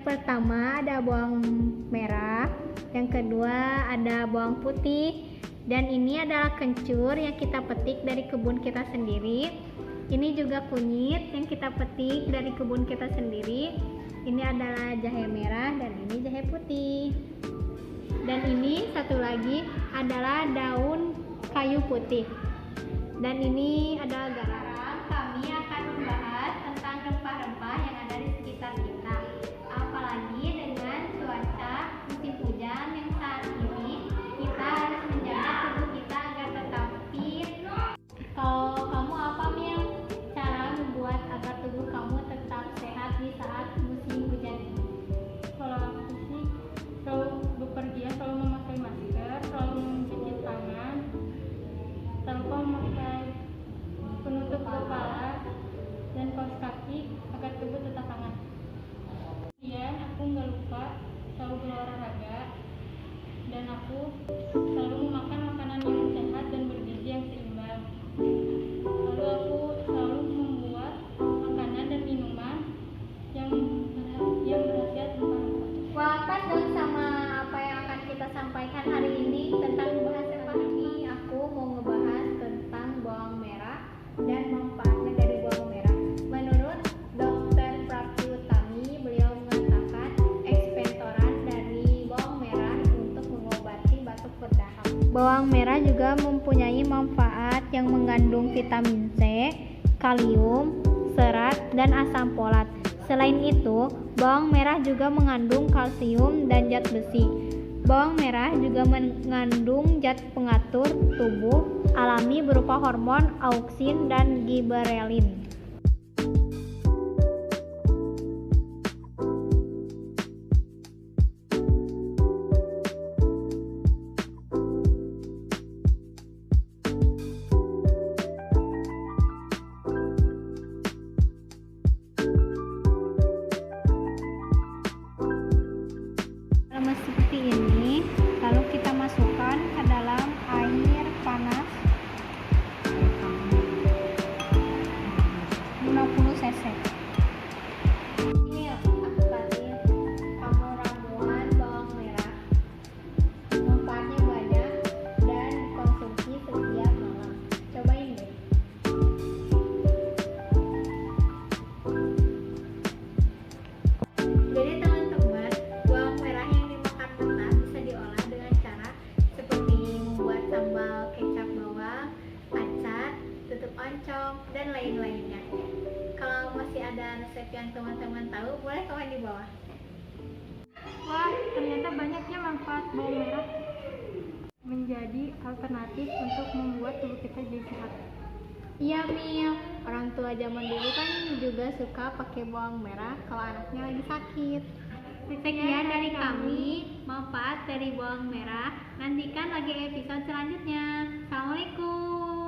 Pertama ada bawang merah, yang kedua ada bawang putih, dan ini adalah kencur yang kita petik dari kebun kita sendiri. Ini juga kunyit yang kita petik dari kebun kita sendiri. Ini adalah jahe merah dan ini jahe putih. Dan ini satu lagi adalah daun kayu putih. Dan ini adalah garam. Kami akan membahas tentang rempah-rempah yang ada di sekitar kita. Apalagi dengan cuaca musim hujan yang saat ini, kita harus menjaga tubuh kita agar tetap fit. Kalau kamu apa Mil? Cara membuat agar tubuh kamu tetap sehat di saat musim hujan ini? Kalau aku sih selalu bepergian, selalu memakai masker, selalu mencuci tangan, tanpa memakai penutup kepala dan kaos kaki agar tubuh tetap hangat. Kemudian aku nggak lupa selalu berolahraga dan aku selalu memakan makanan yang sehat dan bergizi yang seimbang. Lalu aku selalu membuat makanan dan minuman yang berhasiat rempah-rempah. Wah, pas dong sama apa yang akan kita sampaikan hari ini tentang bahasa rempah ini. Aku mau ngebahas tentang bawang merah dan manfaatnya dari bawang merah. Menurut Dr. Pratyutami, beliau mengatakan ekspektoran dari bawang merah untuk mengobati batuk berdahak. Bawang merah juga mempunyai manfaat yang mengandung vitamin C, kalium, serat, dan asam folat. Selain itu, bawang merah juga mengandung kalsium dan zat besi. Bawang merah juga mengandung zat pengatur tubuh alami berupa hormon auksin dan giberelin. Seperti ini, lalu kita masukkan ke dalam air panas 50 cc. Ini aku kasih kamu ramuan bawang merah. Manfaatnya banyak dan konsumsi setiap malam. Cobain deh. Jadi teman-teman, bawang merah yang dimakan mentah bisa diolah dengan cara seperti membuat sambal kecap bawang, acar, tutup oncom, dan lain-lainnya. Kalau masih ada resep yang teman-teman tahu, boleh komen di bawah. Wah, ternyata banyaknya manfaat bawang merah menjadi alternatif untuk membuat tubuh kita jadi sehat. Iya Mil, orang tua zaman dulu kan juga suka pakai bawang merah kalau anaknya lagi sakit. Sekian dari kami, manfaat dari bawang merah. Nantikan lagi episode selanjutnya. Assalamualaikum.